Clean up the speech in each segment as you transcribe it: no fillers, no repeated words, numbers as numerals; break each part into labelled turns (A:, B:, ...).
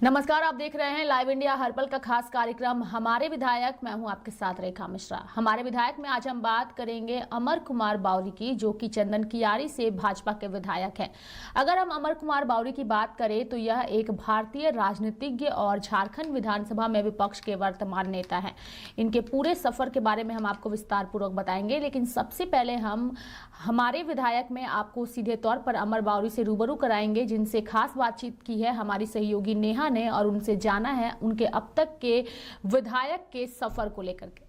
A: नमस्कार, आप देख रहे हैं लाइव इंडिया हर पल का खास कार्यक्रम हमारे विधायक। मैं हूं आपके साथ रेखा मिश्रा। हमारे विधायक में आज हम बात करेंगे अमर कुमार बावरी की, जो कि चंदन कियारी से भाजपा के विधायक हैं। अगर हम अमर कुमार बावरी की बात करें तो यह एक भारतीय राजनीतिज्ञ और झारखंड विधानसभा में विपक्ष के वर्तमान नेता हैं। इनके पूरे सफर के बारे में हम आपको विस्तार पूर्वक बताएंगे, लेकिन सबसे पहले हम हमारे विधायक में आपको सीधे तौर पर अमर बावरी से रूबरू कराएंगे, जिनसे खास बातचीत की है हमारी सहयोगी नेहा ने, और उनसे जाना है उनके अब तक के विधायक के सफर को लेकर के।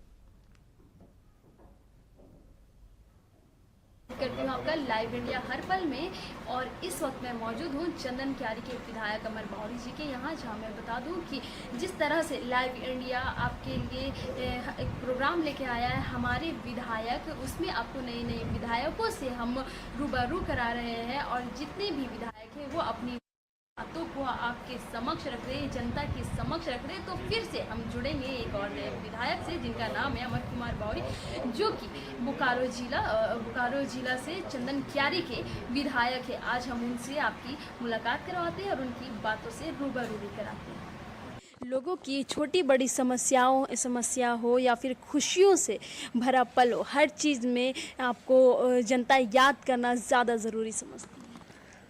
A: करती हूँ आपका लाइव इंडिया हर पल में, और इस वक्त मैं मौजूद हूँ चंदन कियारी के विधायक अमर बावरी जी के यहाँ, जहाँ मैं बता दूँ कि जिस तरह से लाइव इंडिया आपके लिए एक प्रोग्राम लेके आया है हमारे विधायक, उसमें आपको नए नए विधायकों से हम रूबरू करा रहे हैं, और जितने भी विधायक हैं वो अपनी बातों को आपके समक्ष रख रहे हैं, जनता के समक्ष रख रहे हैं। तो फिर से हम जुड़ेंगे एक और नए विधायक से, जिनका नाम है अमर कुमार बावरी, जो कि बोकारो जिला से चंदन कियारी के विधायक है। आज हम उनसे आपकी मुलाकात करवाते हैं और उनकी बातों से रूबरू भी कराते हैं।
B: लोगों की छोटी बड़ी समस्या हो या फिर खुशियों से भरा पल हो, हर चीज़ में आपको जनता याद करना ज़्यादा ज़रूरी समझती है।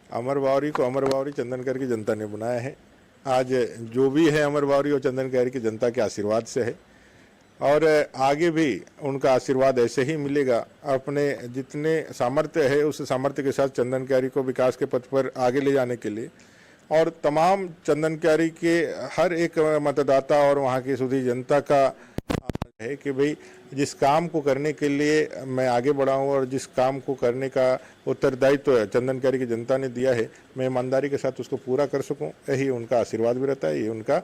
C: अमर बावरी को अमर बावरी चंदन कियारी की जनता ने बनाया है। आज जो भी है अमर बावरी और चंदन कियारी की जनता के आशीर्वाद से है, और आगे भी उनका आशीर्वाद ऐसे ही मिलेगा। अपने जितने सामर्थ्य है उस सामर्थ्य के साथ चंदन कियारी को विकास के पथ पर आगे ले जाने के लिए, और तमाम चंदन कियारी के हर एक मतदाता और वहाँ की सुधी जनता का है कि भाई जिस काम को करने के लिए मैं आगे बढ़ा हूँ और जिस काम को करने का उत्तरदायित्व तो चंदन कियारी की जनता ने दिया है, मैं ईमानदारी के साथ उसको पूरा कर सकूँ। यही उनका आशीर्वाद भी रहता है, ये उनका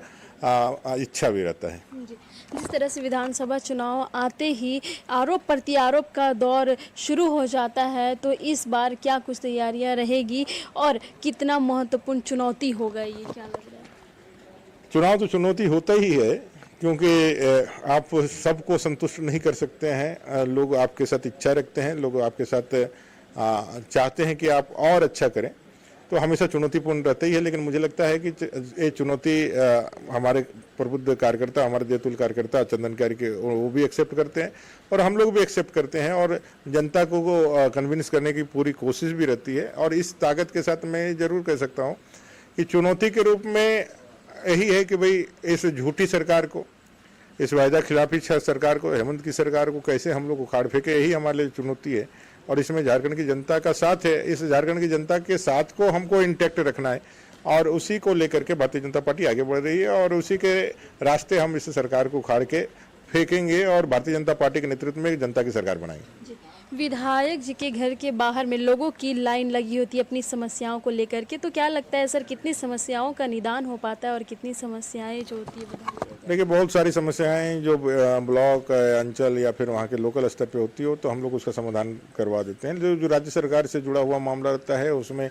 C: इच्छा भी रहता है।
B: जिस तरह से विधानसभा चुनाव आते ही आरोप प्रत्यारोप का दौर शुरू हो जाता है, तो इस बार क्या कुछ तैयारियां रहेगी और कितना महत्वपूर्ण चुनौती होगा, ये क्या लग रहा है?
C: चुनाव तो चुनौती होता ही है, क्योंकि आप सबको संतुष्ट नहीं कर सकते हैं। लोग आपके साथ इच्छा रखते हैं, लोग आपके साथ चाहते हैं कि आप और अच्छा करें, तो हमेशा चुनौतीपूर्ण रहता ही है। लेकिन मुझे लगता है कि ये चुनौती हमारे प्रबुद्ध कार्यकर्ता, हमारे देतुल कार्यकर्ता चंदन कियारी के, वो भी एक्सेप्ट करते हैं और हम लोग भी एक्सेप्ट करते हैं, और जनता को कन्विंस करने की पूरी कोशिश भी रहती है। और इस ताकत के साथ मैं जरूर कह सकता हूँ कि चुनौती के रूप में यही है कि भाई इस झूठी सरकार को, इस वायदा खिलाफी सरकार को, हेमंत की सरकार को कैसे हम लोग उखाड़ फेंके, यही हमारे लिए चुनौती है। और इसमें झारखंड की जनता का साथ है। इस झारखंड की जनता के साथ को हमको इंटैक्ट रखना है, और उसी को लेकर के भारतीय जनता पार्टी आगे बढ़ रही है, और उसी के रास्ते हम इस सरकार को उखाड़ के फेंकेंगे और भारतीय जनता पार्टी के नेतृत्व में जनता की सरकार बनाएंगे।
B: विधायक जी के घर के बाहर में लोगों की लाइन लगी होती है अपनी समस्याओं को लेकर के, तो क्या लगता है सर, कितनी समस्याओं का निदान हो पाता है और कितनी समस्याएं जो होती है?
C: देखिए, बहुत सारी समस्याएं जो ब्लॉक, अंचल या फिर वहाँ के लोकल स्तर पे होती हो, तो हम लोग उसका समाधान करवा देते हैं। जो राज्य सरकार से जुड़ा हुआ मामला रहता है, उसमें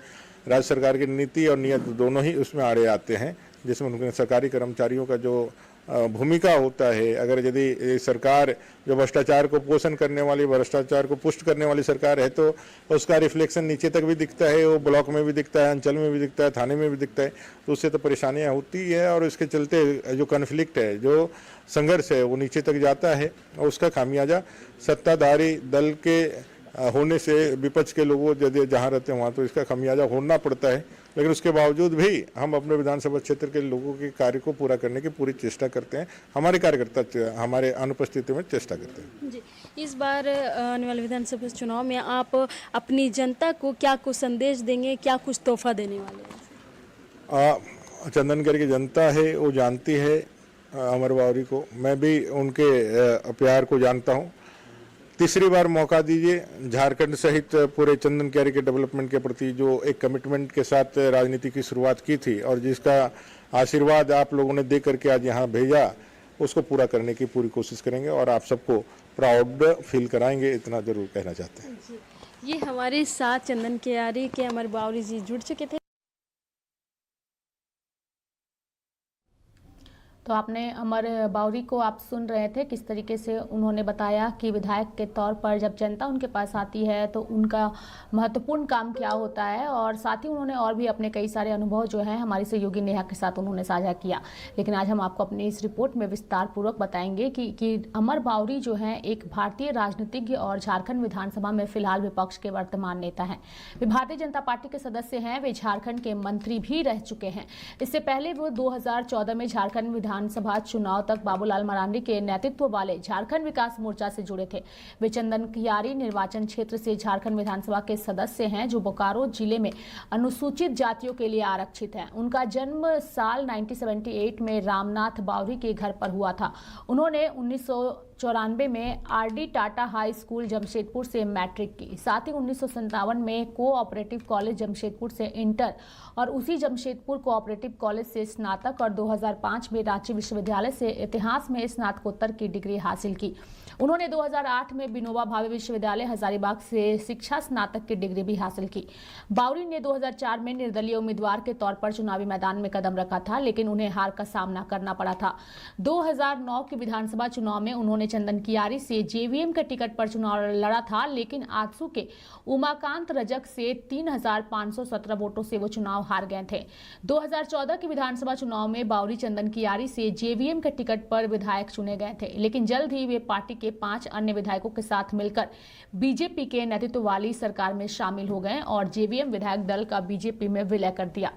C: राज्य सरकार की नीति और नियत दोनों ही उसमें आड़े आते हैं, जिसमें उनके सरकारी कर्मचारियों का जो भूमिका होता है। अगर यदि सरकार जो भ्रष्टाचार को पोषण करने वाली, भ्रष्टाचार को पुष्ट करने वाली सरकार है, तो उसका रिफ्लेक्शन नीचे तक भी दिखता है, वो ब्लॉक में भी दिखता है, अंचल में भी दिखता है, थाने में भी दिखता है। तो उससे तो परेशानियां होती है, और इसके चलते जो कन्फ्लिक्ट है, जो संघर्ष है, वो नीचे तक जाता है, और उसका खामियाजा सत्ताधारी दल के होने से विपक्ष के लोगों यदि जहाँ रहते हैं वहाँ तो इसका खामियाजा होना पड़ता है। लेकिन उसके बावजूद भी हम अपने विधानसभा क्षेत्र के लोगों के कार्य को पूरा करने की पूरी चेष्टा करते हैं। हमारे कार्यकर्ता हमारे अनुपस्थिति में चेष्टा करते हैं।
B: जी, इस बार आने वाले विधानसभा चुनाव में आप अपनी जनता को क्या कुछ संदेश देंगे, क्या कुछ तोहफा देने वाले हैं?
C: चंदन कियारी की जनता है, वो जानती है अमर बावरी को, मैं भी उनके प्यार को जानता हूँ। तीसरी बार मौका दीजिए। झारखंड सहित पूरे चंदन कियारी के डेवलपमेंट के प्रति जो एक कमिटमेंट के साथ राजनीति की शुरुआत की थी, और जिसका आशीर्वाद आप लोगों ने दे करके आज यहाँ भेजा, उसको पूरा करने की पूरी कोशिश करेंगे, और आप सबको प्राउड फील कराएंगे, इतना जरूर कहना चाहते हैं।
B: ये हमारे साथ चंदन कियारी के अमर बावरी जी जुड़ चुके थे।
D: तो आपने अमर बावरी को आप सुन रहे थे, किस तरीके से उन्होंने बताया कि विधायक के तौर पर जब जनता उनके पास आती है तो उनका महत्वपूर्ण काम क्या होता है, और साथ ही उन्होंने और भी अपने कई सारे अनुभव जो हैं हमारी सहयोगी नेहा के साथ उन्होंने साझा किया। लेकिन आज हम आपको अपनी इस रिपोर्ट में विस्तार पूर्वक बताएंगे कि अमर बावरी जो हैं एक भारतीय राजनीतिज्ञ और झारखंड विधानसभा में फिलहाल विपक्ष के वर्तमान नेता हैं। वे भारतीय जनता पार्टी के सदस्य हैं, वे झारखंड के मंत्री भी रह चुके हैं। इससे पहले वो 2014 में झारखंड विधानसभा चुनाव तक बाबूलाल मरांडी के नेतृत्व वाले झारखंड विकास मोर्चा से जुड़े थे। वे चंदनकियारी निर्वाचन क्षेत्र से झारखंड विधानसभा के सदस्य हैं, जो बोकारो जिले में अनुसूचित जातियों के लिए आरक्षित है। उनका जन्म साल 1978 में रामनाथ बावरी के घर पर हुआ था। उन्होंने 1994 में RD Tata high school Jamshedpur से मैट्रिक की। साथ ही 1957 में कोऑपरेटिव कॉलेज जमशेदपुर से इंटर और उसी जमशेदपुर कोऑपरेटिव कॉलेज से स्नातक और 2005 में रांची विश्वविद्यालय से इतिहास में स्नातकोत्तर की डिग्री हासिल की। उन्होंने 2008 में विनोबा भावे विश्वविद्यालय हजारीबाग से शिक्षा स्नातक की डिग्री भी हासिल की। बावरी ने 2004 में निर्दलीय उम्मीदवार के तौर पर चुनावी मैदान में कदम रखा था, लेकिन उन्हें हार का सामना करना पड़ा था। 2009 के विधानसभा चुनाव में उन्होंने चंदनकियारी से जेवीएम के टिकट पर चुनाव लड़ा था, लेकिन आजसू के उमाकांत रजक से 3517 वोटों से वो चुनाव हार गए थे। 2014 के विधानसभा चुनाव में बावरी चंदनकियारी से जेवीएम के टिकट पर विधायक चुने गए थे, लेकिन जल्द ही वे पार्टी के 5 अन्य विधायकों के साथ मिलकर बीजेपी के नेतृत्व वाली सरकार में शामिल हो गए और जेवीएम विधायक दल का बीजेपी में विलय कर दिया।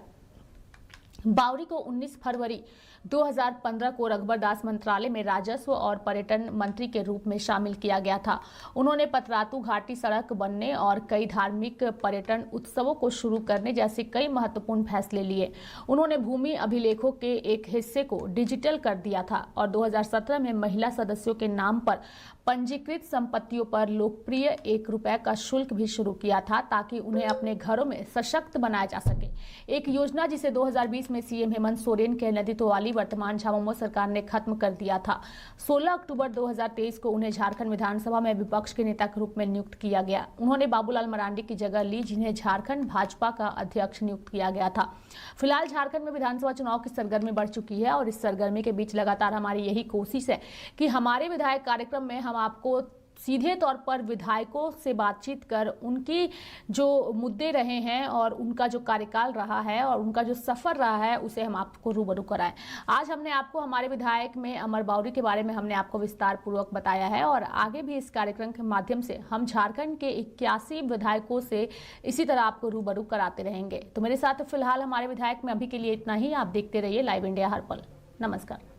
D: बावरी को 19 फरवरी 2015 को रघुबर दास मंत्रालय में राजस्व और पर्यटन मंत्री के रूप में शामिल किया गया था। उन्होंने पतरातू घाटी सड़क बनने और कई धार्मिक पर्यटन उत्सवों को शुरू करने जैसे कई महत्वपूर्ण फैसले लिए। उन्होंने भूमि अभिलेखों के एक हिस्से को डिजिटल कर दिया था और 2017 में महिला सदस्यों के नाम पर पंजीकृत संपत्तियों पर लोकप्रिय ₹1 का शुल्क भी शुरू किया था, ताकि उन्हें अपने घरों में सशक्त बनाया जा सके। एक योजना जिसे 2020 में सीएम हेमंत सोरेन के नेतृत्व वाली वर्तमान झामुमो सरकार ने खत्म कर दिया था। 16 अक्टूबर 2023 को उन्हें झारखंड विधानसभा में विपक्ष के नेता के रूप में नियुक्त किया गया। उन्होंने बाबूलाल मरांडी की जगह ली, जिन्हें झारखंड भाजपा का अध्यक्ष नियुक्त किया गया था। फिलहाल झारखंड में विधानसभा चुनाव की सरगर्मी बढ़ चुकी है और इस सरगर्मी के बीच लगातार हमारी यही कोशिश है कि हमारे विधायक कार्यक्रम में हम आपको सीधे तौर पर विधायकों से बातचीत कर उनकी जो मुद्दे रहे हैं और उनका जो कार्यकाल रहा है और उनका जो सफर रहा है उसे हम आपको रूबरू कराएं। आज हमने आपको हमारे विधायक में अमर बावरी के बारे में हमने आपको विस्तार पूर्वक बताया है और आगे भी इस कार्यक्रम के माध्यम से हम झारखंड के 81 विधायकों से इसी तरह आपको रूबरू कराते रहेंगे। तो मेरे साथ फिलहाल हमारे विधायक में अभी के लिए इतना ही। आप देखते रहिए लाइव इंडिया हर पल। नमस्कार।